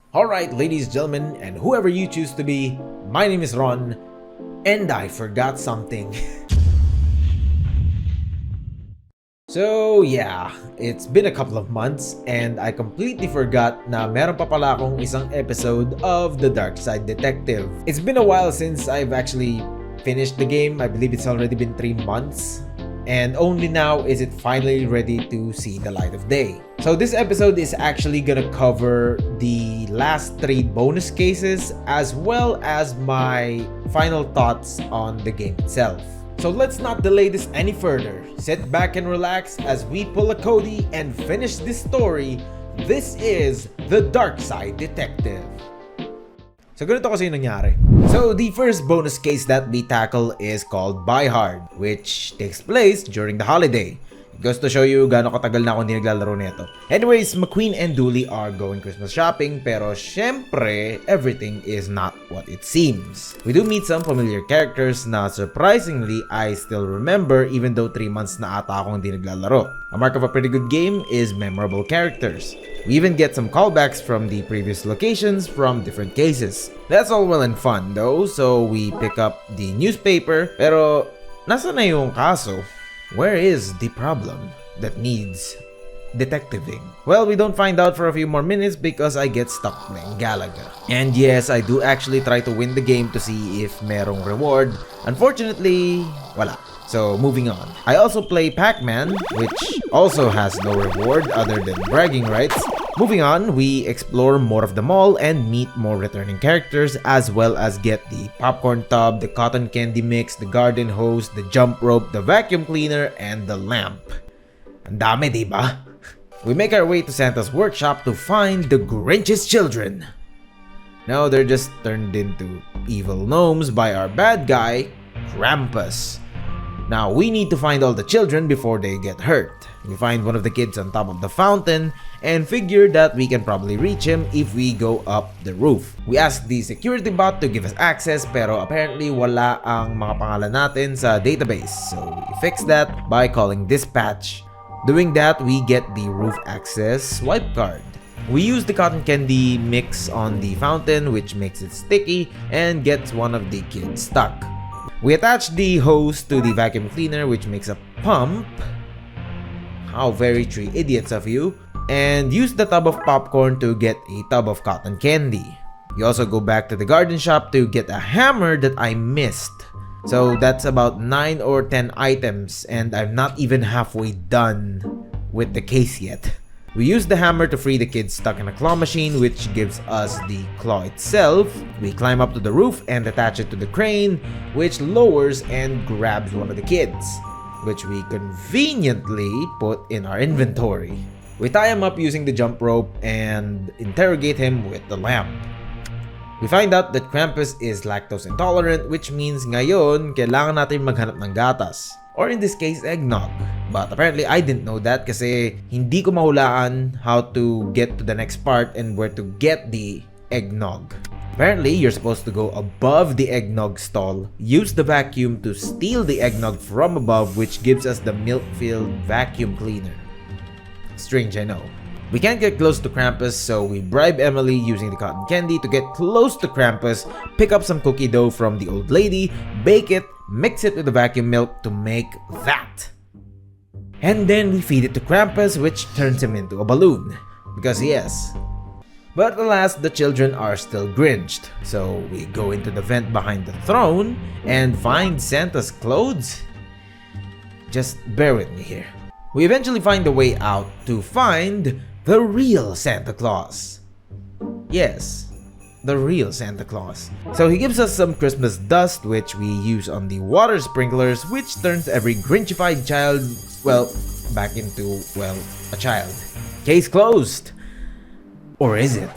Alright, ladies, gentlemen, and whoever you choose to be, my name is Ron, and I forgot something. So yeah, it's been a couple of months and I completely forgot na meron pa pala akong isang episode of the Darkside Detective. It's been a while since I've actually finished the game. I believe it's already been 3 months. And only now is it finally ready to see the light of day. So this episode is actually gonna cover the last 3 bonus cases as well as my final thoughts on the game itself. So let's not delay this any further. Sit back and relax as we pull a Cody and finish this story. This is the Darkside Detective. So ganito kasi yung nangyari. So the first bonus case that we tackle is called Buy Hard, which takes place during the holiday. It goes to show you gaano katagal na ako hindi naglalaro nito. Anyways, McQueen and Dooley are going Christmas shopping, pero syempre, everything is not what it seems. We do meet some familiar characters na surprisingly I still remember even though 3 months na ata akong hindi naglalaro. A mark of a pretty good game is memorable characters. We even get some callbacks from the previous locations from different cases. That's all well and fun though, so we pick up the newspaper, pero nasa na yung kaso? Where is the problem that needs detectiving? Well, we don't find out for a few more minutes because I get stuck playing Galaga. And yes, I do actually try to win the game to see if merong reward. Unfortunately, wala. So moving on. I also play Pac-Man, which also has no reward other than bragging rights. Moving on, we explore more of the mall and meet more returning characters as well as get the popcorn tub, the cotton candy mix, the garden hose, the jump rope, the vacuum cleaner, and the lamp. Ang dami, diba? We make our way to Santa's workshop to find the Grinch's children. Now they're just turned into evil gnomes by our bad guy, Krampus. Now we need to find all the children before they get hurt. We find one of the kids on top of the fountain and figure that we can probably reach him if we go up the roof. We ask the security bot to give us access pero apparently wala ang mga pangalan natin sa database. So we fix that by calling dispatch. Doing that, we get the roof access swipe card. We use the cotton candy mix on the fountain which makes it sticky and gets one of the kids stuck. We attach the hose to the vacuum cleaner which makes a pump. How very 3 idiots of you. And use the tub of popcorn to get a tub of cotton candy. You also go back to the garden shop to get a hammer that I missed. So that's about 9 or 10 items and I'm not even halfway done with the case yet. We use the hammer to free the kids stuck in a claw machine which gives us the claw itself. We climb up to the roof and attach it to the crane which lowers and grabs one of the kids, which we conveniently put in our inventory. We tie him up using the jump rope and interrogate him with the lamp. We find out that Krampus is lactose intolerant, which means ngayon kailangan natin maghanap ng gatas. Or in this case, eggnog. But apparently I didn't know that kasi hindi ko mahulaan how to get to the next part and where to get the eggnog. Apparently, you're supposed to go above the eggnog stall, use the vacuum to steal the eggnog from above which gives us the milk-filled vacuum cleaner. Strange, I know. We can't get close to Krampus, so we bribe Emily using the cotton candy to get close to Krampus, pick up some cookie dough from the old lady, bake it, mix it with the vacuum milk to make that. And then we feed it to Krampus, which turns him into a balloon. Because yes. But alas, the children are still grinched, so we go into the vent behind the throne and find Santa's clothes. Just bear with me here. We eventually find a way out to find the real Santa Claus. Yes, the real Santa Claus. So he gives us some Christmas dust which we use on the water sprinklers which turns every Grinchified child, well, back into, well, a child. Case closed. Or is it?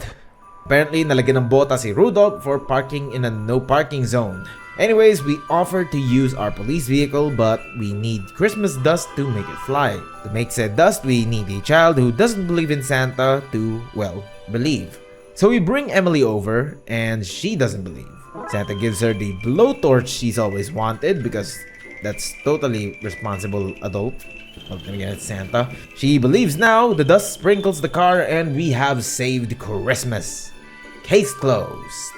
Apparently, nalagyan ng bota si Rudolph for parking in a no parking zone. Anyways, we offer to use our police vehicle but we need Christmas dust to make it fly. To make said dust, we need a child who doesn't believe in Santa to, well, believe. So we bring Emily over and she doesn't believe. Santa gives her the blowtorch she's always wanted because that's totally responsible adult. Well, then again, it's Santa. She believes now, the dust sprinkles the car and we have saved Christmas. Case closed.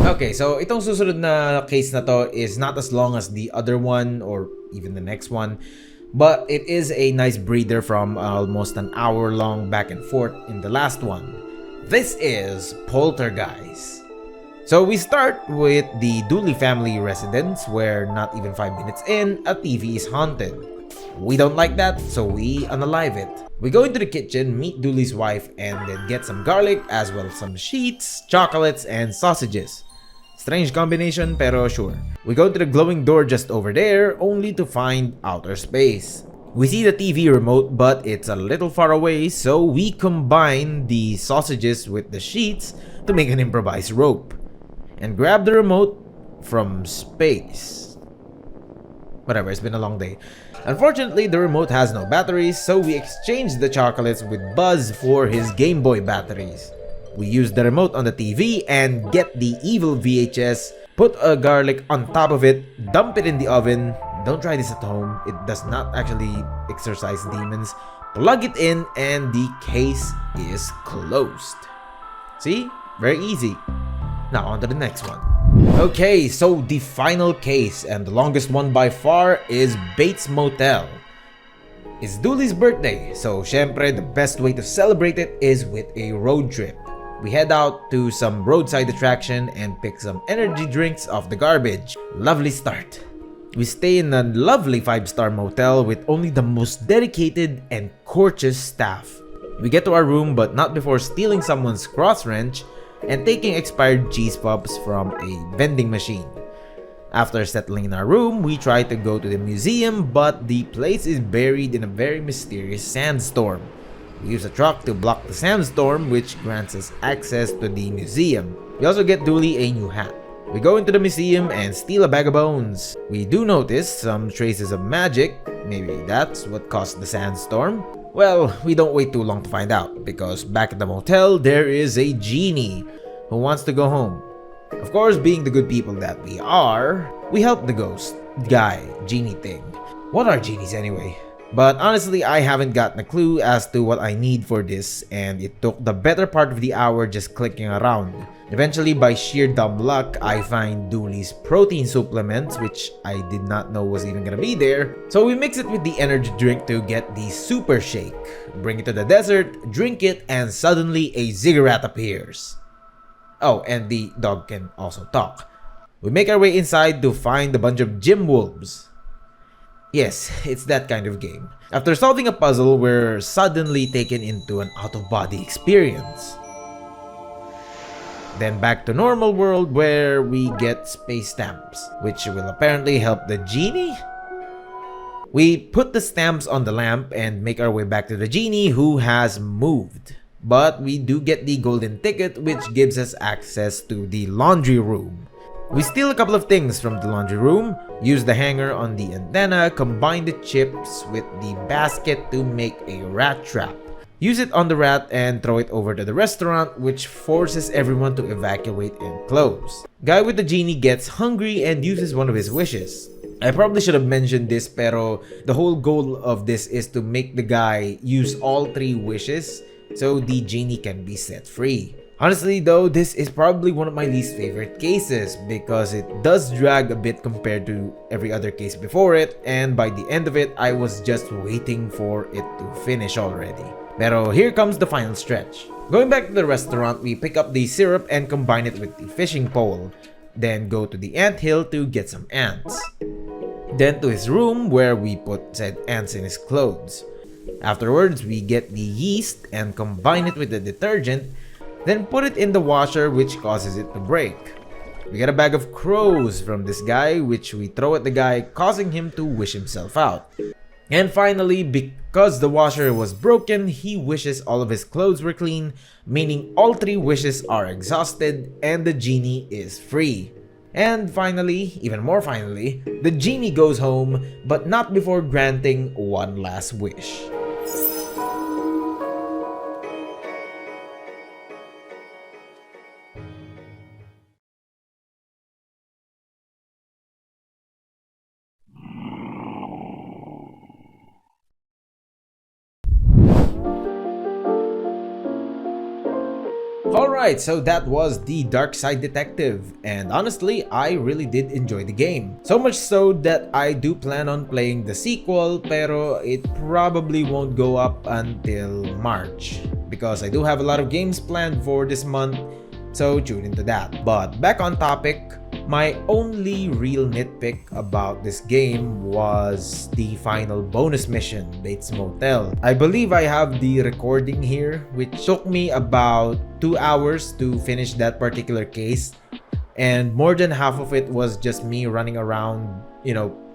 Okay, so itong susunod na case na to is not as long as the other one or even the next one, but it is a nice breather from almost an hour long back and forth in the last one. This is Polterguys. So we start with the Dooley family residence where not even 5 minutes in, a TV is haunted. We don't like that, so we unalive it. We go into the kitchen, meet Dooley's wife, and then get some garlic as well as some sheets, chocolates, and sausages. Strange combination, pero sure. We go to the glowing door just over there, only to find outer space. We see the TV remote, but it's a little far away, so we combine the sausages with the sheets to make an improvised rope. And grab the remote from space. Whatever, it's been a long day. Unfortunately, the remote has no batteries, so we exchange the chocolates with Buzz for his Game Boy batteries. We use the remote on the TV and get the evil VHS, put a garlic on top of it, dump it in the oven. Don't try this at home, it does not actually exorcise demons. Plug it in and the case is closed. See? Very easy. Now on to the next one. Okay, so the final case and the longest one by far is Bates Motel. It's Dooley's birthday, so syempre the best way to celebrate it is with a road trip. We head out to some roadside attraction and pick some energy drinks off the garbage. Lovely start. We stay in a lovely 5-star motel with only the most dedicated and courteous staff. We get to our room but not before stealing someone's cross wrench and taking expired cheese puffs from a vending machine. After settling in our room, we try to go to the museum, but the place is buried in a very mysterious sandstorm. We use a truck to block the sandstorm, which grants us access to the museum. We also get Dooley a new hat. We go into the museum and steal a bag of bones. We do notice some traces of magic. Maybe that's what caused the sandstorm. Well, we don't wait too long to find out, because back at the motel, there is a genie who wants to go home. Of course, being the good people that we are, we help the ghost guy genie thing. What are genies anyway? But honestly, I haven't gotten a clue as to what I need for this, and it took the better part of the hour just clicking around. Eventually, by sheer dumb luck, I find Dooley's protein supplements, which I did not know was even gonna be there. So we mix it with the energy drink to get the super shake. Bring it to the desert, drink it, and suddenly a ziggurat appears. Oh, and the dog can also talk. We make our way inside to find a bunch of gym wolves. Yes, it's that kind of game. After solving a puzzle, we're suddenly taken into an out-of-body experience. Then back to normal world where we get space stamps, which will apparently help the genie? We put the stamps on the lamp and make our way back to the genie who has moved. But we do get the golden ticket, which gives us access to the laundry room. We steal a couple of things from the laundry room, use the hanger on the antenna, combine the chips with the basket to make a rat trap. Use it on the rat and throw it over to the restaurant, which forces everyone to evacuate and close. Guy with the genie gets hungry and uses one of his wishes. I probably should have mentioned this, pero the whole goal of this is to make the guy use all 3 wishes so the genie can be set free. Honestly though, this is probably one of my least favorite cases because it does drag a bit compared to every other case before it, and by the end of it, I was just waiting for it to finish already. Pero here comes the final stretch. Going back to the restaurant, we pick up the syrup and combine it with the fishing pole, then go to the anthill to get some ants. Then to his room where we put said ants in his clothes. Afterwards, we get the yeast and combine it with the detergent, then put it in the washer, which causes it to break. We get a bag of crows from this guy, which we throw at the guy, causing him to wish himself out. And finally, because the washer was broken, he wishes all of his clothes were clean, meaning all 3 wishes are exhausted and the genie is free. And finally, even more finally, the genie goes home, but not before granting one last wish. Alright, so that was the Darkside Detective, and honestly, I really did enjoy the game. So much so that I do plan on playing the sequel, pero it probably won't go up until March, because I do have a lot of games planned for this month, so tune into that. But back on topic, my only real nitpick about this game was the final bonus mission, Bates Motel. I believe I have the recording here, which took me about 2 hours to finish that particular case, and more than half of it was just me running around,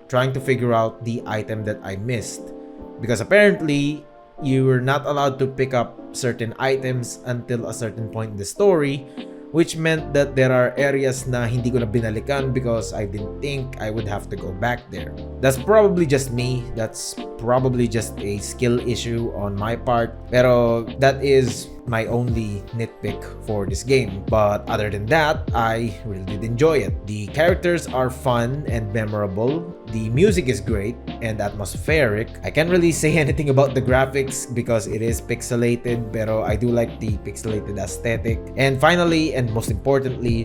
trying to figure out the item that I missed. Because apparently, you were not allowed to pick up certain items until a certain point in the story, which meant that there are areas na hindi ko na binalikan because I didn't think I would have to go back there. That's probably just me. That's probably just a skill issue on my part. Pero that is my only nitpick for this game. But other than that, I really did enjoy it. The characters are fun and memorable. The music is great and atmospheric. I can't really say anything about the graphics because it is pixelated, pero I do like the pixelated aesthetic. And finally, and most importantly,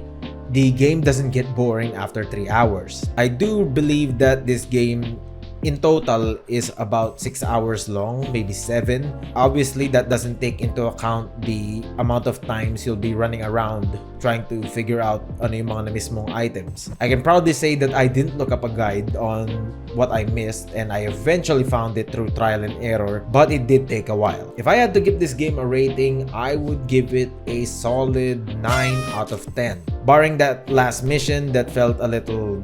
the game doesn't get boring after 3 hours. I do believe that this game in total is about 6 hours long, maybe 7. Obviously, that doesn't take into account the amount of times you'll be running around trying to figure out ano yung mga na-miss mong items. I can proudly say that I didn't look up a guide on what I missed, and I eventually found it through trial and error, but it did take a while. If I had to give this game a rating, I would give it a solid 9 out of 10. Barring that last mission that felt a little,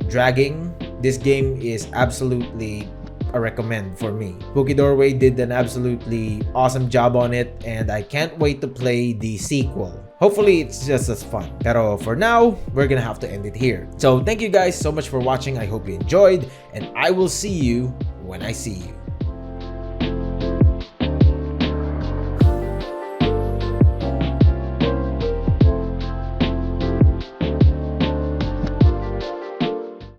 dragging, this game is absolutely a recommend for me. Spooky Doorway did an absolutely awesome job on it, and I can't wait to play the sequel. Hopefully, it's just as fun. Pero for now, we're gonna have to end it here. So thank you guys so much for watching. I hope you enjoyed, and I will see you when I see you.